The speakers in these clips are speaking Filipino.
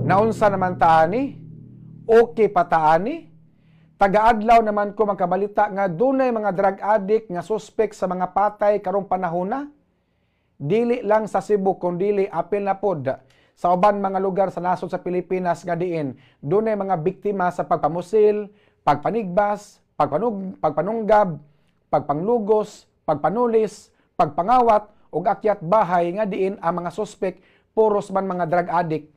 Naunsa naman taani? Okay pa taani? Tagaadlaw naman ko magkabalita nga dunay mga drug addict nga suspect sa mga patay karong panahona. Dili lang sa Cebu kundi apil na pod sa uban mga lugar sa nasod sa Pilipinas nga diin dunay mga biktima sa pagpamusil, pagpanigbas, pagpanunggab, pagpanglugos, pagpanulis, pagpangawat ug akyat bahay nga diin ang mga suspect puros man mga drug addict.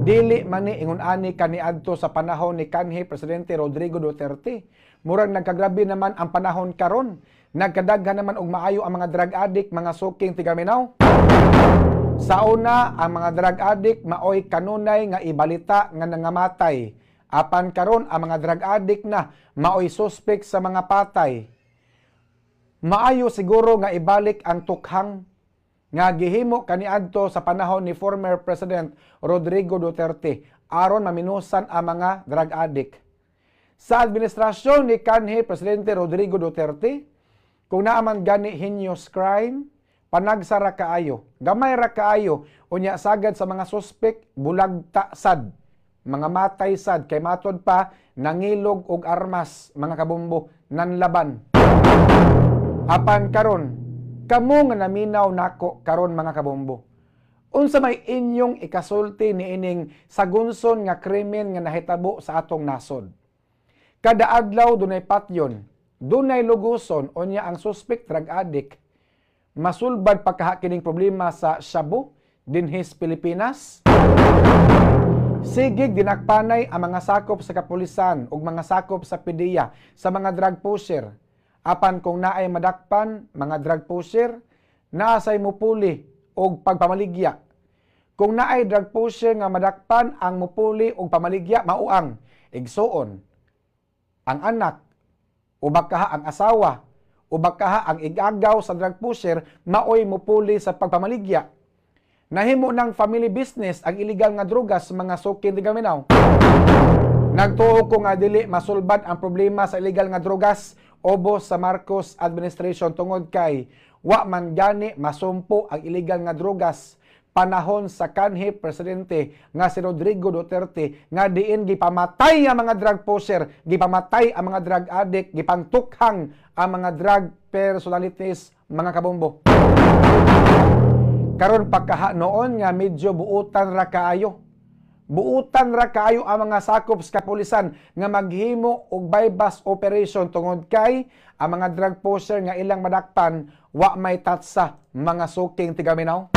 Dili man ni ingon ani kaniadto sa panahon ni kanhi Presidente Rodrigo Duterte. Murag nagkagrabe naman ang panahon karon. Nagkadaghan naman og maayo ang mga drug addict, mga suking tigaminaw. Sa una, ang mga drug addict maoy kanunay nga ibalita nga nangamatay. Apan karon ang mga drug addict na maoy suspect sa mga patay. Maayo siguro nga ibalik ang tukhang nga gihimo kaniadto sa panahon ni former President Rodrigo Duterte aron maminusan ang mga drug addict. Sa administrasyon ni kanhi Presidente Rodrigo Duterte, kung naaman gani heinous crime, panagsa ra kaayo, gamay ra kaayo, unya sagad sa mga suspect bulag sad, mga matay sad kay matod pa nangilog og armas, mga kabombo nanlaban. Apan karon kamo nga naminaw nako karon mga kabombo. Unsa may inyong ikasulti niining sagunson nga krimen nga nahitabo sa atong nasod? Kada adlaw dunay patyon, dunay luguson unya ang suspect drug addict. Masulbad pagkaha kining problema sa Shabu dinhis Pilipinas. Sigig dinakpanay ang mga sakop sa kapulisan ug mga sakop sa PDEA sa mga drug pusher. Apan kung naay madakpan, mga drug pusher, naasay mupuli og pagpamaligya. Kung naay drug pusher nga madakpan ang mupuli og pamaligya, mauang, igsuon, ang anak, ubag kaha ang asawa, ubag kaha ang igagaw sa drug pusher, maoy mupuli sa pagpamaligya. Nahimo ng family business ang illegal nga drogas sa mga sukin tigaminaw. Nagtuo ko nga dili masulbad ang problema sa illegal nga drogas obos sa Marcos administration tungod kay wa man gani masumpo ang illegal nga drogas panahon sa kanhi presidente nga si Rodrigo Duterte nga diin gipamatay ang mga drug pusher, gipamatay ang mga drug addict, gipantukhang ang mga drug personalities, mga kabombo. Karon pagkaha noon nga medyo buutan ra kaayo. Buutan ra kaayo ang mga sakop sa kapulisan nga maghimo og bypass operation tungod kay ang mga drug pusher nga ilang madakpan wa may tatsa mga suking tigaminaw.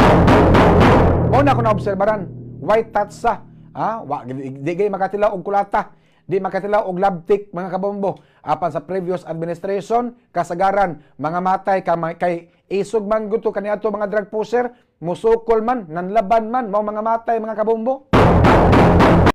Mo na ko naobserbaran, white tatsa, wa di gay makatilaw og kulata, di makatilaw og labtik mga kabombo. Apan sa previous administration kasagaran mga matay kay isog man guto kaniadto mga drug pusher, musukol man, nanlaban man, mao mga matay mga kabombo.